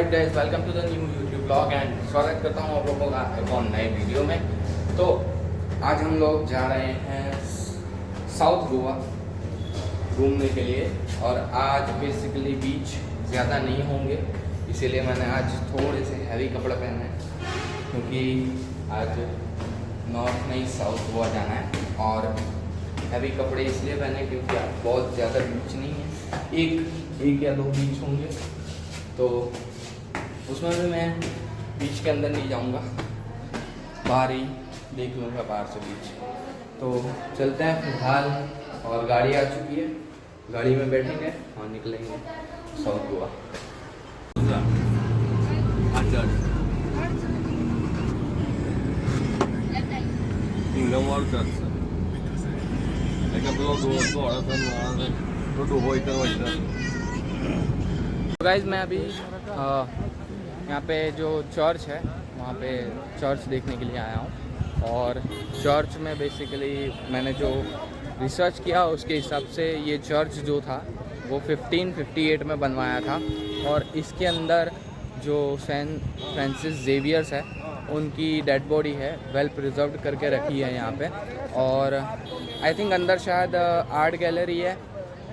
Guys, welcome to the new YouTube blog and स्वागत करता हूँ आप लोगों का एक और नए वीडियो में। तो आज हम लोग जा रहे हैं साउथ गोवा घूमने के लिए और आज बेसिकली बीच ज़्यादा नहीं होंगे, इसीलिए मैंने आज थोड़े से हैवी कपड़े पहने हैं क्योंकि आज नॉर्थ नहीं साउथ गोवा जाना है। और हैवी कपड़े इसलिए पहने क्योंकि बहुत ज़्यादा बीच नहीं है, एक या दो बीच होंगे, तो उसमें भी मैं बीच के अंदर नहीं जाऊंगा, बाहर ही देख लूँगा बाहर से बीच। तो चलते हैं फिलहाल, और गाड़ी आ चुकी है, गाड़ी में बैठेंगे और निकलेंगे साउथ गोवा। तो गाइज मैं अभी यहाँ पे जो चर्च है वहाँ पे चर्च देखने के लिए आया हूँ। और चर्च में बेसिकली मैंने जो रिसर्च किया उसके हिसाब से ये चर्च जो था वो 1558 में बनवाया था। और इसके अंदर जो सेंट फ्रांसिस जेवियर्स है उनकी डेड बॉडी है, वेल प्रिजर्व्ड करके रखी है यहाँ पे। और आई थिंक अंदर शायद आर्ट गैलरी है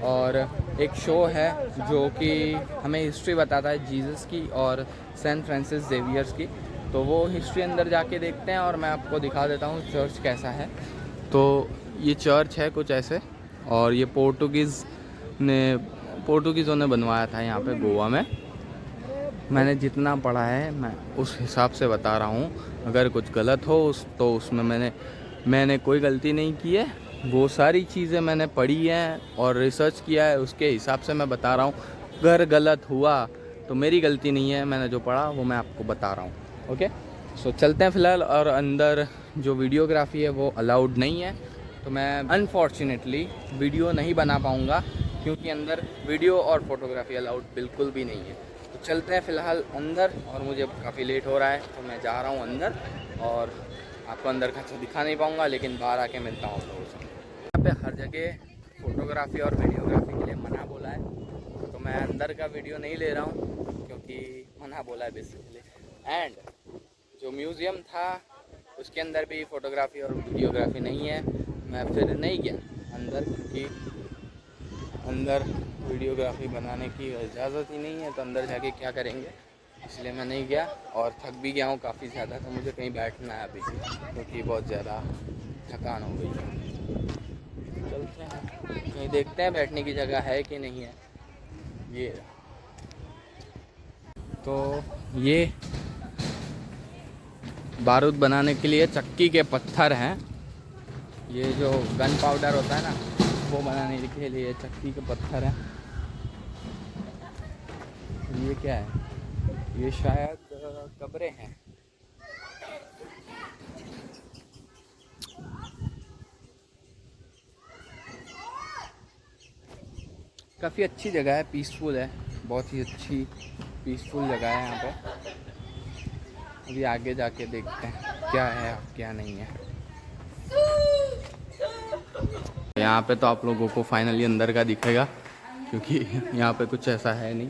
और एक शो है जो कि हमें हिस्ट्री बताता है जीसस की और सेंट फ्रांसिस जेवियर्स की। तो वो हिस्ट्री अंदर जाके देखते हैं और मैं आपको दिखा देता हूँ चर्च कैसा है। तो ये चर्च है कुछ ऐसे, और ये पोर्टुगीज़ों ने बनवाया था यहाँ पे गोवा में। मैंने जितना पढ़ा है मैं उस हिसाब से बता रहा हूँ, अगर कुछ गलत हो तो उसमें मैंने कोई गलती नहीं की है। वो सारी चीज़ें मैंने पढ़ी हैं और रिसर्च किया है, उसके हिसाब से मैं बता रहा हूँ। अगर गलत हुआ तो मेरी गलती नहीं है, मैंने जो पढ़ा वो मैं आपको बता रहा हूँ। ओके, सो चलते हैं फ़िलहाल। और अंदर जो वीडियोग्राफी है वो अलाउड नहीं है, तो मैं अनफॉर्चुनेटली वीडियो नहीं बना पाऊँगा क्योंकि अंदर वीडियो और फोटोग्राफी अलाउड बिल्कुल भी नहीं है। तो चलते हैं फ़िलहाल अंदर, और मुझे काफ़ी लेट हो रहा है तो मैं जा रहा हूँ अंदर, और आपको अंदर का तो दिखा नहीं पाऊँगा लेकिन बाहर आके मिलता हूँ आप लोगों से। यहाँ पे हर जगह फ़ोटोग्राफी और वीडियोग्राफी के लिए मना बोला है, तो मैं अंदर का वीडियो नहीं ले रहा हूँ क्योंकि मना बोला है बेसिकली। एंड जो म्यूज़ियम था उसके अंदर भी फ़ोटोग्राफी और वीडियोग्राफी नहीं है, मैं फिर नहीं गया अंदर क्योंकि अंदर वीडियोग्राफी बनाने की इजाज़त ही नहीं है, तो अंदर जाके क्या करेंगे, इसलिए मैं नहीं गया। और थक भी गया हूँ काफ़ी ज़्यादा, तो मुझे कहीं बैठना है अभी क्योंकि बहुत ज़्यादा थकान हो गई है। चलते हैं कहीं, देखते हैं बैठने की जगह है कि नहीं है। ये तो ये बारूद बनाने के लिए चक्की के पत्थर हैं। ये जो गन पाउडर होता है ना, वो बनाने के लिए चक्की के पत्थर हैं। ये क्या है, ये शायद कब्रें हैं। काफ़ी अच्छी जगह है, पीसफुल है, बहुत ही अच्छी पीसफुल जगह है यहाँ पे। अभी आगे जाके देखते हैं क्या है और क्या नहीं है। यहाँ पे तो आप लोगों को फाइनली अंदर का दिखेगा क्योंकि यहाँ पे कुछ ऐसा है नहीं,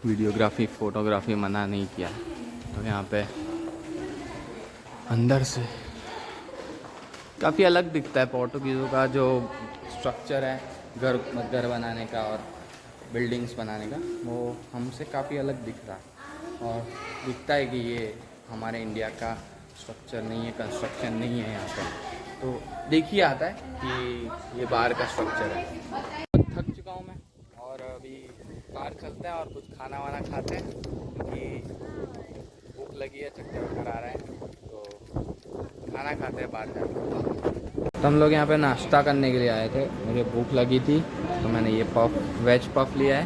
वीडियोग्राफी फोटोग्राफी मना नहीं किया। तो यहाँ पे अंदर से काफ़ी अलग दिखता है। पोर्टुगीज़ों का जो स्ट्रक्चर है घर बनाने का और बिल्डिंग्स बनाने का, वो हमसे काफ़ी अलग दिख रहा है। और दिखता है कि ये हमारे इंडिया का स्ट्रक्चर नहीं है, कंस्ट्रक्शन नहीं है यहाँ पे। तो देखिए आता है कि ये बाहर का स्ट्रक्चर है। थक चुका हूँ मैं, और अभी बाहर चलते हैं और कुछ खाना वाना खाते हैं क्योंकि भूख लगी है, चक्कर वक्कर आ रहा है, तो खाना खाते हैं बाहर जाकर। तो हम लोग यहाँ पे नाश्ता करने के लिए आए थे, मुझे भूख लगी थी तो मैंने ये वेज पफ लिया है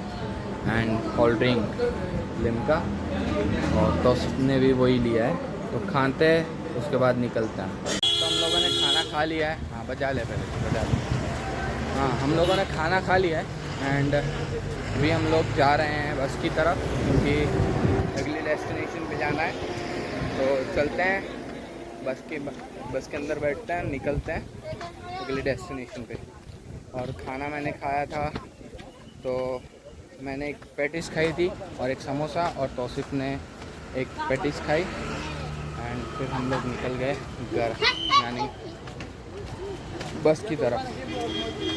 एंड कोल्ड ड्रिंक लिम्का, और दोस्त ने भी वही लिया है। तो खाते हैं उसके बाद निकलते हैं। तो हम लोगों ने खाना खा लिया है, हाँ बजा ले पहले बजा ले। हाँ, हम लोगों ने खाना खा लिया है एंड अभी हम लोग जा रहे हैं बस की तरफ क्योंकि अगली डेस्टिनेशन पे जाना है। तो चलते हैं बस के अंदर बैठते हैं, निकलते हैं अगली डेस्टिनेशन पे। और खाना मैंने खाया था तो मैंने एक पैटिस खाई थी और एक समोसा, और तौसिफ ने एक पैटिस खाई। एंड फिर हम लोग निकल गए घर, यानी बस की तरफ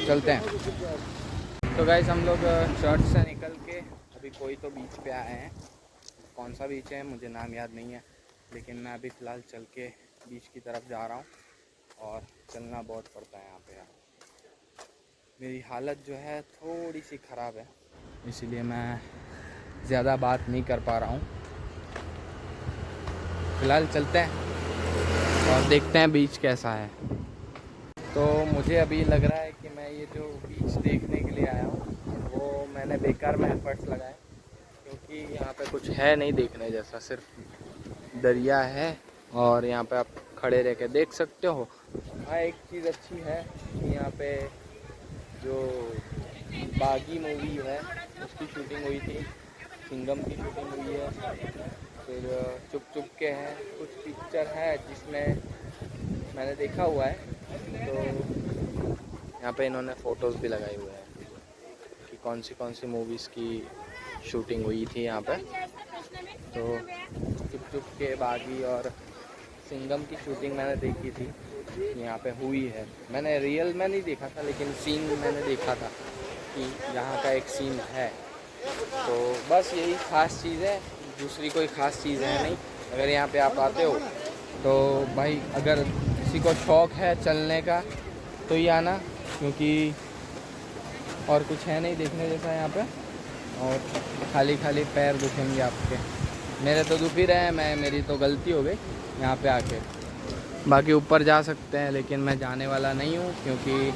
चलते हैं। तो गाइस हम लोग चर्च से निकल के अभी कोई तो बीच पे आए हैं। कौन सा बीच है मुझे नाम याद नहीं है, लेकिन मैं अभी फ़िलहाल चल के बीच की तरफ जा रहा हूँ। और चलना बहुत पड़ता है यहाँ पे यार। मेरी हालत जो है थोड़ी सी ख़राब है, इसीलिए मैं ज़्यादा बात नहीं कर पा रहा हूँ। फ़िलहाल चलते हैं और देखते हैं बीच कैसा है। तो मुझे अभी लग रहा है कि मैं ये जो बीच देखने के लिए आया हूँ वो मैंने बेकार में एफर्ट्स लगाए, क्योंकि यहाँ पे कुछ है नहीं देखने जैसा, सिर्फ दरिया है और यहाँ पे आप खड़े रह के देख सकते हो। हाँ, एक चीज़ अच्छी है कि यहाँ पे जो बागी मूवी है उसकी शूटिंग हुई थी, सिंघम की शूटिंग हुई है, फिर चुप चुप के हैं, कुछ पिक्चर है जिसमें मैंने देखा हुआ है। तो यहाँ पे इन्होंने फ़ोटोज़ भी लगाए हुए हैं कि कौन सी मूवीज़ की शूटिंग हुई थी यहाँ पे। तो चुप चुप के, बागी और सिंघम की शूटिंग मैंने देखी थी, यहाँ पे हुई है। मैंने रियल में नहीं देखा था, लेकिन सीन मैंने देखा था कि यहाँ का एक सीन है। तो बस यही ख़ास चीज़ है, दूसरी कोई ख़ास चीज़ है नहीं। अगर यहाँ पे आप आते हो तो भाई, अगर किसी को शौक़ है चलने का तो ही आना, क्योंकि और कुछ है नहीं देखने जैसा यहाँ पे। और खाली खाली पैर दुखेंगे आपके, मेरे तो दुख ही रहे हैं। मेरी तो गलती हो गई यहाँ पे आके। बाकी ऊपर जा सकते हैं, लेकिन मैं जाने वाला नहीं हूँ, क्योंकि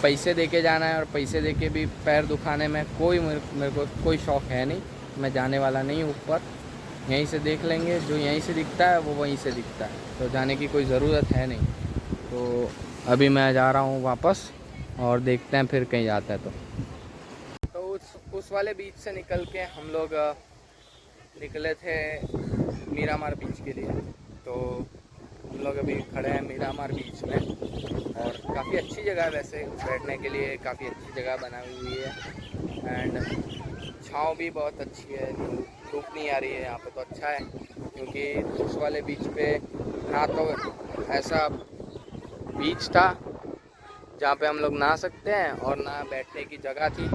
पैसे दे के जाना है और पैसे दे के भी पैर दुखाने में मेरे को कोई शौक़ है नहीं। मैं जाने वाला नहीं हूँ ऊपर, यहीं से देख लेंगे, जो यहीं से दिखता है वो वहीं से दिखता है, तो जाने की कोई ज़रूरत है नहीं। तो अभी मैं जा रहा हूँ वापस, और देखते हैं फिर कहीं जाता है तो उस वाले बीच से निकल के हम लोग निकले थे मीरामार बीच के लिए। तो हम लोग अभी खड़े हैं मीरामार बीच में, और काफ़ी अच्छी जगह है वैसे बैठने के लिए, काफ़ी अच्छी जगह बनाई हुई है। एंड छाँव भी बहुत अच्छी है, धूप नहीं आ रही है यहाँ पे, तो अच्छा है। क्योंकि उस वाले बीच पे ना तो ऐसा बीच था जहाँ पे हम लोग नहा सकते हैं और ना बैठने की जगह थी,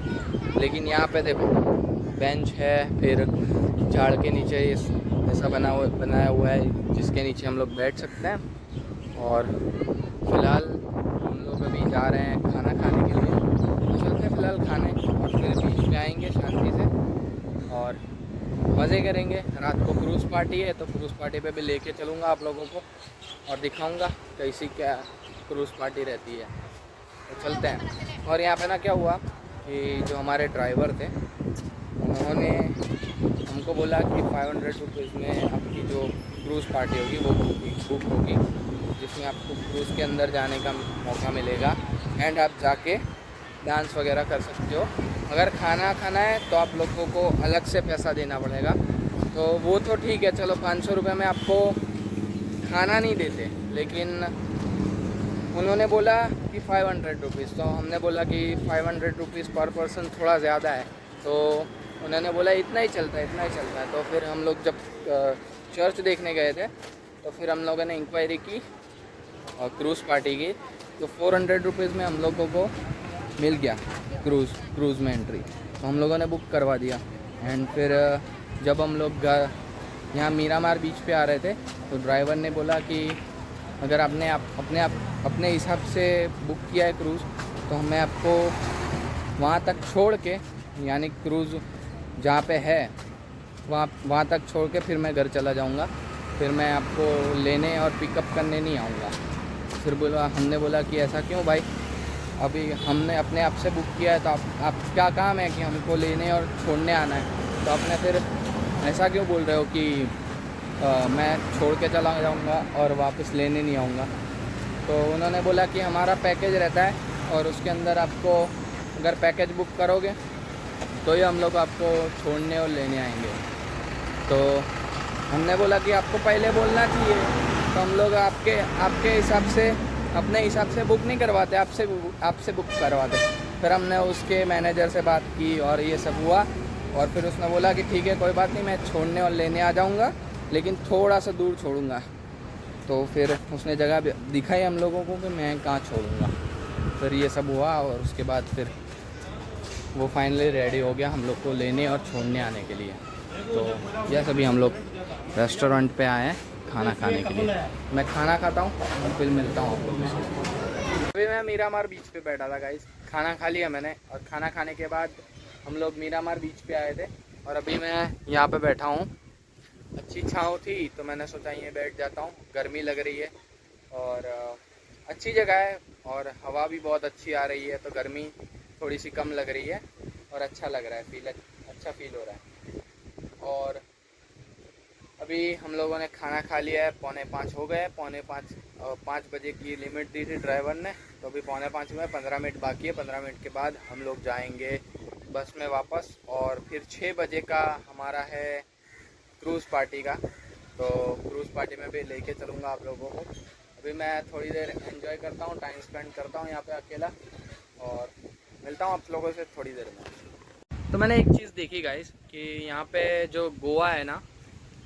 लेकिन यहाँ पे देखो बेंच है, फिर झाड़ के नीचे ऐसा बनाया हुआ है जिसके नीचे हम लोग बैठ सकते हैं। और फिलहाल हम लोग अभी जा रहे हैं खाना खाने के लिए, तो चलते हैं फिलहाल खाने, और फिर बीच में आएंगे शांति से और मज़े करेंगे। रात को क्रूज़ पार्टी है, तो क्रूज़ पार्टी पे भी लेके चलूँगा आप लोगों को और दिखाऊँगा कैसी क्या क्रूज़ पार्टी रहती है। तो चलते हैं। और यहाँ पे ना क्या हुआ कि जो हमारे ड्राइवर थे उन्होंने हमको बोला कि 500 रुपीज़ में आपकी जो क्रूज़ पार्टी होगी वो बुक होगी, जिसमें आपको क्रूज़ के अंदर जाने का मौका मिलेगा एंड आप जाके डांस वगैरह कर सकते हो। अगर खाना खाना है तो आप लोगों को अलग से पैसा देना पड़ेगा। तो वो तो ठीक है, चलो 500 रुपये में आपको खाना नहीं देते, लेकिन उन्होंने बोला कि 500 रुपीज़, तो हमने बोला कि 500 रुपीज़ पर पर्सन थोड़ा ज़्यादा है। तो उन्होंने बोला इतना ही चलता है, इतना ही चलता है। तो फिर हम लोग जब चर्च देखने गए थे तो फिर हम लोगों ने इंक्वायरी की और क्रूज़ पार्टी की, तो 400 रुपीज़ में हम लोगों को मिल गया क्रूज़ में एंट्री। तो हम लोगों ने बुक करवा दिया। एंड फिर जब हम लोग यहाँ मीरामार बीच पे आ रहे थे तो ड्राइवर ने बोला कि अगर आपने अपने हिसाब से बुक किया है क्रूज़, तो मैं आपको वहाँ तक छोड़ के, यानी क्रूज़ जहाँ पे है वहाँ तक छोड़ के फिर मैं घर चला जाऊँगा, फिर मैं आपको लेने और पिकअप करने नहीं आऊँगा। फिर हमने बोला कि ऐसा क्यों भाई, अभी हमने अपने आप से बुक किया है, तो आप क्या काम है कि हमको लेने और छोड़ने आना है, तो आपने फिर ऐसा क्यों बोल रहे हो कि मैं छोड़ के चला जाऊँगा और वापस लेने नहीं आऊँगा। तो उन्होंने बोला कि हमारा पैकेज रहता है और उसके अंदर आपको अगर पैकेज बुक करोगे तो ही हम लोग आपको छोड़ने और लेने आएंगे। तो हमने बोला कि आपको पहले बोलना चाहिए, तो हम लोग आपके हिसाब से, अपने हिसाब से बुक नहीं करवाते, आपसे बुक करवाते। फिर हमने उसके मैनेजर से बात की और ये सब हुआ, और फिर उसने बोला कि ठीक है कोई बात नहीं, मैं छोड़ने और लेने आ जाऊँगा, लेकिन थोड़ा सा दूर छोड़ूंगा। तो फिर उसने जगह दिखाई हम लोगों को कि मैं कहाँ छोड़ूंगा। फिर ये सब हुआ और उसके बाद फिर वो फाइनली रेडी हो गया हम लोग को लेने और छोड़ने आने के लिए। तो यह सभी हम लोग रेस्टोरेंट पे आए हैं खाना खाने के लिए। मैं खाना खाता हूँ और फिर मिलता हूँ आप लोगों से। अभी मैं मीरामार बीच पे बैठा था गाइस, खाना खा लिया मैंने, और खाना खाने के बाद हम लोग मीरामार बीच पे आए थे और अभी मैं यहाँ पे बैठा हूँ। अच्छी छाँव थी तो मैंने सोचा ये बैठ जाता हूँ, गर्मी लग रही है और अच्छी जगह है और हवा भी बहुत अच्छी आ रही है, तो गर्मी थोड़ी सी कम लग रही है और अच्छा लग रहा है, अच्छा फील हो रहा है। और अभी हम लोगों ने खाना खा लिया है, 4:45 हो गए, 5:45 बजे की लिमिट दी थी ड्राइवर ने, तो अभी 4:45 हुए, 15 मिनट बाकी है। 15 मिनट के बाद हम लोग जाएंगे बस में वापस, और फिर 6 बजे का हमारा है क्रूज़ पार्टी का, तो क्रूज़ पार्टी में भी लेके चलूँगा आप लोगों को। अभी मैं थोड़ी देर एंजॉय करता हूँ, टाइम स्पेंड करता हूँ यहाँ पे अकेला, और मिलता हूँ आप लोगों से थोड़ी देर में। तो मैंने एक चीज़ देखी गाइस कि यहाँ पे जो गोवा है ना,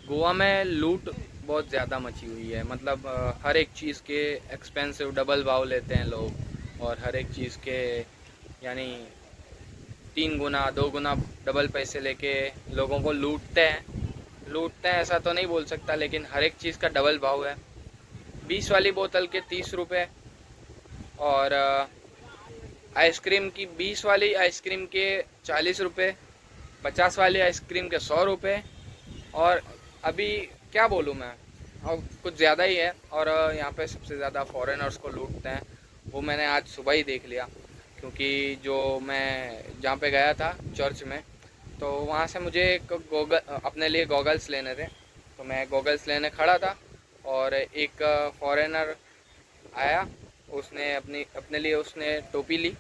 गोवा में लूट बहुत ज़्यादा मची हुई है। मतलब हर एक चीज़ के एक्सपेंसिव डबल भाव लेते हैं लोग, और हर एक चीज़ के यानी 3 गुना 2 गुना डबल पैसे लेके लोगों को लूटते हैं ऐसा तो नहीं बोल सकता, लेकिन हर एक चीज़ का डबल भाव है। 20 वाली बोतल के 30 रुपये, और आइसक्रीम की 20 वाली आइसक्रीम के 40 रुपये, 50 वाली आइसक्रीम के 100 रुपये, और अभी क्या बोलूँ मैं, और कुछ ज़्यादा ही है। और यहाँ पे सबसे ज़्यादा फॉरेनर्स को लूटते हैं, वो मैंने आज सुबह ही देख लिया, क्योंकि जो मैं जहाँ पे गया था चर्च में, तो वहाँ से मुझे एक अपने लिए गॉगल्स लेने थे, तो मैं गॉगल्स लेने खड़ा था और एक फॉरेनर आया, उसने अपने लिए उसने टोपी ली,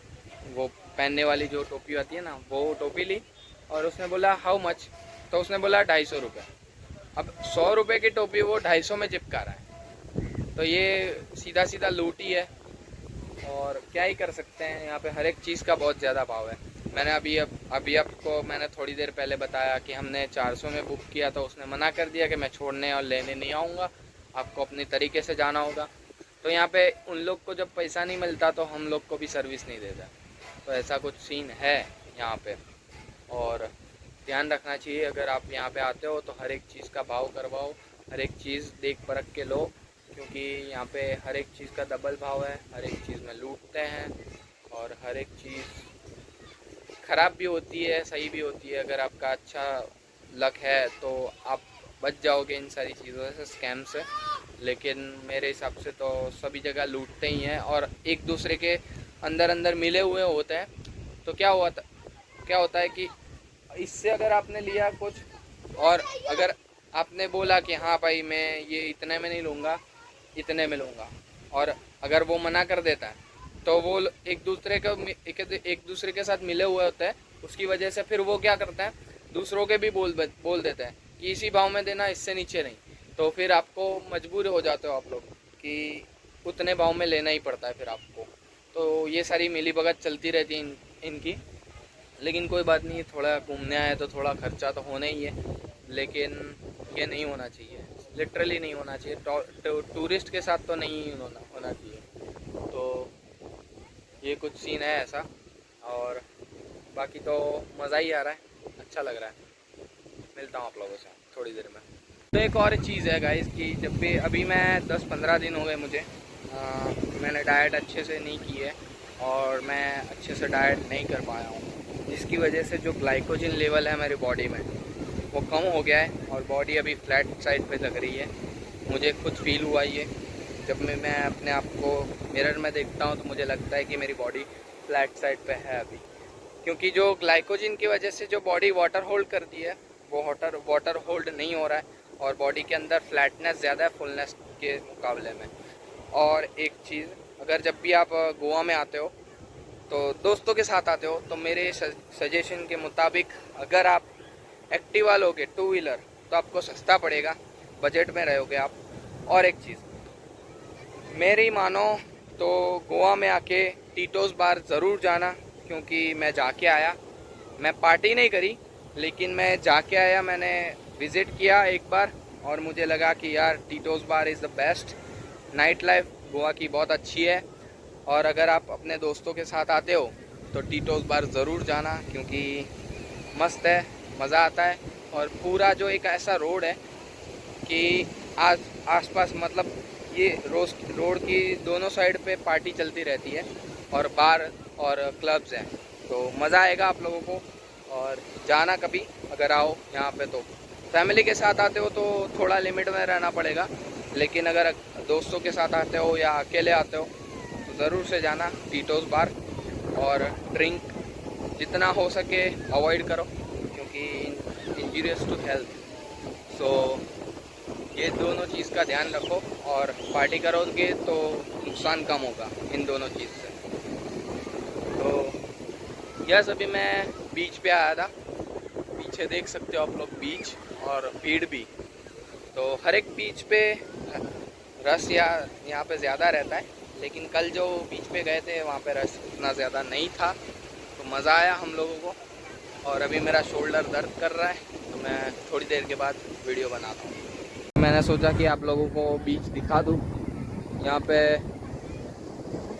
वो पहनने वाली जो टोपी आती है ना, वो टोपी ली, और उसने बोला हाउ मच, तो उसने बोला 250 रुपये। अब 100 रुपये की टोपी वो 250 में चिपका रहा है, तो ये सीधा सीधा लूट ही है। और क्या ही कर सकते हैं, यहाँ पे हर एक चीज़ का बहुत ज़्यादा भाव है। मैंने अभी आपको मैंने थोड़ी देर पहले बताया कि हमने 400 में बुक किया, तो उसने मना कर दिया कि मैं छोड़ने और लेने नहीं आऊँगा, आपको अपनी तरीके से जाना होगा। तो यहाँ पे उन लोग को जब पैसा नहीं मिलता तो हम लोग को भी सर्विस नहीं देता, तो ऐसा कुछ सीन है यहाँ पे। और ध्यान रखना चाहिए, अगर आप यहाँ पे आते हो तो हर एक चीज़ का भाव करवाओ, हर एक चीज़ देख परख के लो, क्योंकि यहाँ पे हर एक चीज़ का डबल भाव है, हर एक चीज़ में लूटते हैं, और हर एक चीज़ ख़राब भी होती है, सही भी होती है। अगर आपका अच्छा लक है तो आप बच जाओगे इन सारी चीज़ों से, स्कैम से, लेकिन मेरे हिसाब से तो सभी जगह लूटते ही हैं और एक दूसरे के अंदर अंदर मिले हुए होते हैं। तो क्या होता है कि इससे अगर आपने लिया कुछ, और अगर आपने बोला कि हाँ भाई मैं ये इतने में नहीं लूँगा, इतने में लूँगा, और अगर वो मना कर देता है, तो वो एक दूसरे के साथ मिले हुए होते हैं, उसकी वजह से फिर वो क्या करता है, दूसरों के भी बोल देते हैं कि इसी भाव में देना, इससे नीचे नहीं। तो फिर आपको मजबूर हो जाते हो आप लोग कि उतने भाव में लेना ही पड़ता है फिर आपको। तो ये सारी मिली भगत चलती रहती है इनकी, लेकिन कोई बात नहीं, थोड़ा घूमने आए तो थोड़ा खर्चा तो होना ही है, लेकिन ये नहीं होना चाहिए, लिटरली नहीं होना चाहिए। टूरिस्ट के साथ तो नहीं होना चाहिए। तो ये कुछ सीन है ऐसा, और बाकी तो मज़ा ही आ रहा है, अच्छा लग रहा है। मिलता हूँ आप लोगों से थोड़ी देर में। तो एक और चीज़ है गाइस कि जब भी अभी मैं 10-15 दिन हो गए मुझे, मैंने डाइट अच्छे से नहीं की है, और मैं अच्छे से डाइट नहीं कर पाया हूँ, जिसकी वजह से जो ग्लाइकोजन लेवल है मेरी बॉडी में वो कम हो गया है, और बॉडी अभी फ्लैट साइड पे लग रही है। मुझे खुद फील हुआ ये, जब मैं अपने आप को मिरर में देखता हूँ तो मुझे लगता है कि मेरी बॉडी फ्लैट साइड पे है अभी, क्योंकि जो ग्लाइकोजन की वजह से जो बॉडी वाटर होल्ड करती है वो वाटर होल्ड नहीं हो रहा है, और बॉडी के अंदर फ्लैटनेस ज़्यादा है फुलनेस के मुकाबले में। और एक चीज़, अगर जब भी आप गोवा में आते हो तो दोस्तों के साथ आते हो, तो मेरे सजेशन के मुताबिक अगर आप एक्टिवा लोगे 2 व्हीलर तो आपको सस्ता पड़ेगा, बजट में रहोगे आप। और एक चीज़ मेरी मानो तो गोवा में आके टीटोज़ बार ज़रूर जाना, क्योंकि मैं जाके आया, मैं पार्टी नहीं करी, लेकिन मैं जाके आया, मैंने विज़िट किया एक बार और मुझे लगा कि यार Tito's bar is the best. Night life Goa की बहुत अच्छी है और अगर आप अपने दोस्तों के साथ आते हो तो टीटोज़ बार ज़रूर जाना, क्योंकि मस्त है, मज़ा आता है। और पूरा जो एक ऐसा रोड है कि आसपास मतलब ये रोड की दोनों साइड पे पार्टी चलती रहती है और बार और क्लब्स हैं, तो मज़ा आएगा आप लोगों को। और जाना कभी अगर आओ यहाँ पे, तो फैमिली के साथ आते हो तो थोड़ा लिमिट में रहना पड़ेगा, लेकिन अगर दोस्तों के साथ आते हो या अकेले आते हो तो ज़रूर से जाना टीटोज़ बार। और ड्रिंक जितना हो सके अवॉइड करो, क्योंकि इंजीरियस टू हेल्थ। सो ये दोनों चीज़ का ध्यान रखो और पार्टी करोगे तो नुकसान कम होगा इन दोनों चीज़ से। तो यस, अभी मैं बीच पे आया था, पीछे देख सकते हो आप लोग बीच और भीड़ भी। तो हर एक बीच पे रश यहाँ पे ज़्यादा रहता है, लेकिन कल जो बीच पे गए थे वहाँ पे रश इतना ज़्यादा नहीं था, तो मज़ा आया हम लोगों को। और अभी मेरा शोल्डर दर्द कर रहा है, तो मैं थोड़ी देर के बाद वीडियो बनाता हूँ। मैंने सोचा कि आप लोगों को बीच दिखा दूँ। यहाँ पे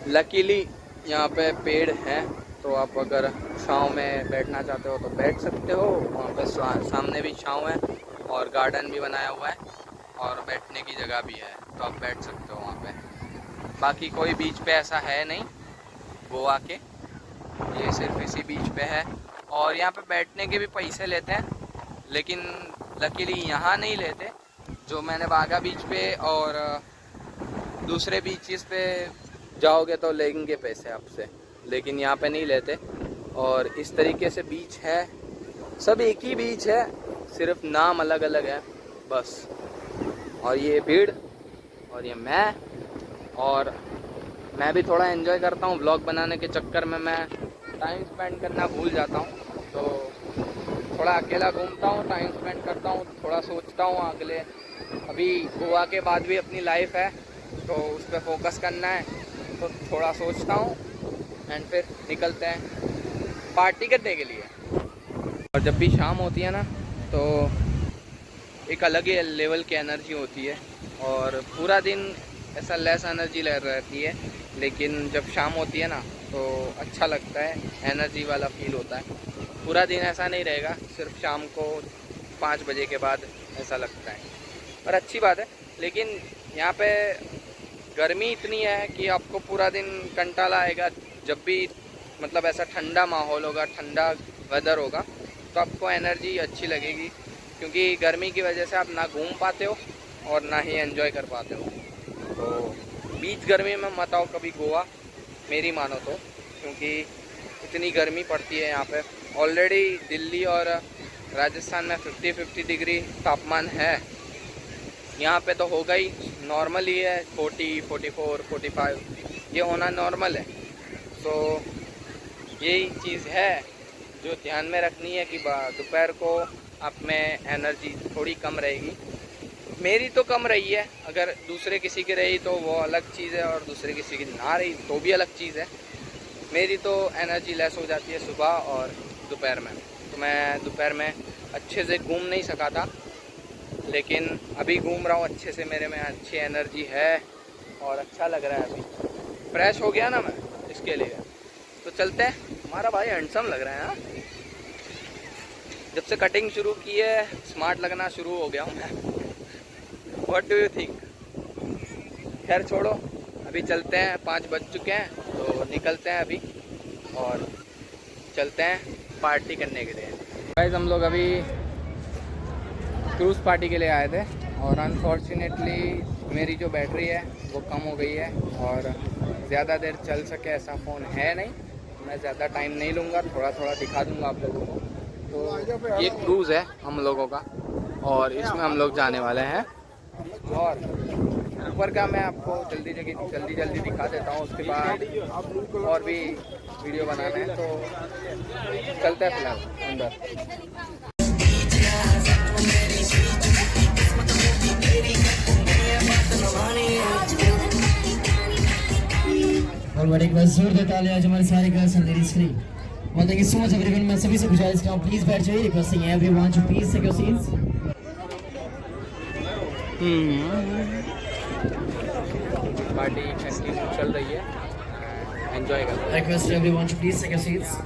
लकीली यहाँ पे पेड़ हैं, तो आप अगर छाँव में बैठना चाहते हो तो बैठ सकते हो। वहाँ पे सामने भी छाँव है और गार्डन भी बनाया हुआ है और बैठने की जगह भी है, तो आप बैठ सकते हो वहाँ पे। बाकी कोई बीच पे ऐसा है नहीं गोवा के, ये सिर्फ इसी बीच पे है। और यहाँ पे बैठने के भी पैसे लेते हैं, लेकिन लकीली यहाँ नहीं लेते। जो मैंने बागा बीच पे और दूसरे बीचेस पे जाओगे तो लेंगे पैसे आपसे, लेकिन यहाँ पे नहीं लेते। और इस तरीके से बीच है, सब एक ही बीच है, सिर्फ नाम अलग अलग है बस। और ये भीड़ और ये मैं भी थोड़ा एंजॉय करता हूँ। व्लॉग बनाने के चक्कर में मैं टाइम स्पेंड करना भूल जाता हूँ, तो थोड़ा अकेला घूमता हूँ, टाइम स्पेंड करता हूँ, थोड़ा सोचता हूँ अगले। अभी गोवा के बाद भी अपनी लाइफ है, तो उस पर फोकस करना है, तो थोड़ा सोचता हूँ एंड फिर निकलते हैं पार्टी करने के लिए। और जब भी शाम होती है ना, तो एक अलग ही लेवल की एनर्जी होती है और पूरा दिन ऐसा लेस एनर्जी रहती है, लेकिन जब शाम होती है ना तो अच्छा लगता है, एनर्जी वाला फील होता है। पूरा दिन ऐसा नहीं रहेगा, सिर्फ शाम को 5 बजे के बाद ऐसा लगता है, और अच्छी बात है। लेकिन यहाँ पे गर्मी इतनी है कि आपको पूरा दिन कंटाला आएगा। जब भी मतलब ऐसा ठंडा माहौल होगा, ठंडा वेदर होगा, तो आपको एनर्जी अच्छी लगेगी, क्योंकि गर्मी की वजह से आप ना घूम पाते हो और ना ही एंजॉय कर पाते हो। तो बीच गर्मी में मत आओ कभी गोवा, मेरी मानो तो, क्योंकि इतनी गर्मी पड़ती है यहाँ पे। ऑलरेडी दिल्ली और राजस्थान में 50-50 डिग्री तापमान है, यहाँ पे तो होगा ही, नॉर्मल ही है 40, 44, 45, ये होना नॉर्मल है। तो यही चीज़ है जो ध्यान में रखनी है कि दोपहर को आप में एनर्जी थोड़ी कम रहेगी। मेरी तो कम रही है, अगर दूसरे किसी की रही तो वो अलग चीज़ है, और दूसरे किसी की ना रही तो भी अलग चीज़ है। मेरी तो एनर्जी लेस हो जाती है सुबह और दोपहर में, तो मैं दोपहर में अच्छे से घूम नहीं सका था, लेकिन अभी घूम रहा हूँ अच्छे से, मेरे में अच्छी एनर्जी है और अच्छा लग रहा है। अभी फ्रेश हो गया ना मैं, इसके लिए तो चलते हैं। हमारा भाई हैंडसम लग रहा है ना, जब से कटिंग शुरू की है स्मार्ट लगना शुरू हो गया हूँ मैं। What do you think? खैर छोड़ो, अभी चलते हैं, 5 बज चुके हैं, तो निकलते हैं अभी और चलते हैं पार्टी करने के लिए। गाइस हम लोग अभी क्रूज़ पार्टी के लिए आए थे, और अनफॉर्चुनेटली मेरी जो बैटरी है वो कम हो गई है और ज़्यादा देर चल सके ऐसा फ़ोन है नहीं। मैं ज़्यादा टाइम नहीं लूँगा, थोड़ा थोड़ा दिखा दूँगा आप लोगों को। तो ये क्रूज़ है हम लोगों का, और इसमें हम लोग जाने वाले हैं, और ऊपर का मैं आपको जल्दी दिखा देता हूँ। उसके बाद और भी वीडियो बनाना है, तो चलते हैं फिलहाल अंदर। और बड़ी एक बार जोर देता है आज हमारे सारे गर्ल्स एंड लेडीज के लिए। Well, thank you so much everyone. मैं सभी से गुजारिश करता हूँ please बैठ जाइए. Requesting everyone to please take your seats. Party continue चल रही है, एंजॉय कर रहे हैं। Request everyone to please take your seats.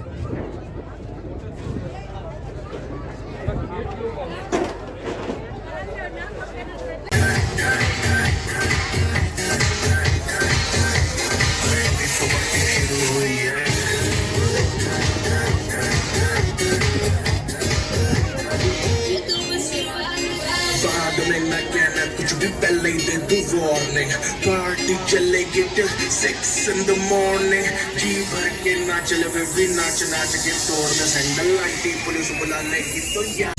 मैं कहना कुछ भी पहले ही दे दू वार्निंग पार्टी चलेगी till 6 in the morning जी भर के नाच ले वे भी नाच नाच के तोड़ दे सैंडल आंटी पुलिस बुलाने की तो या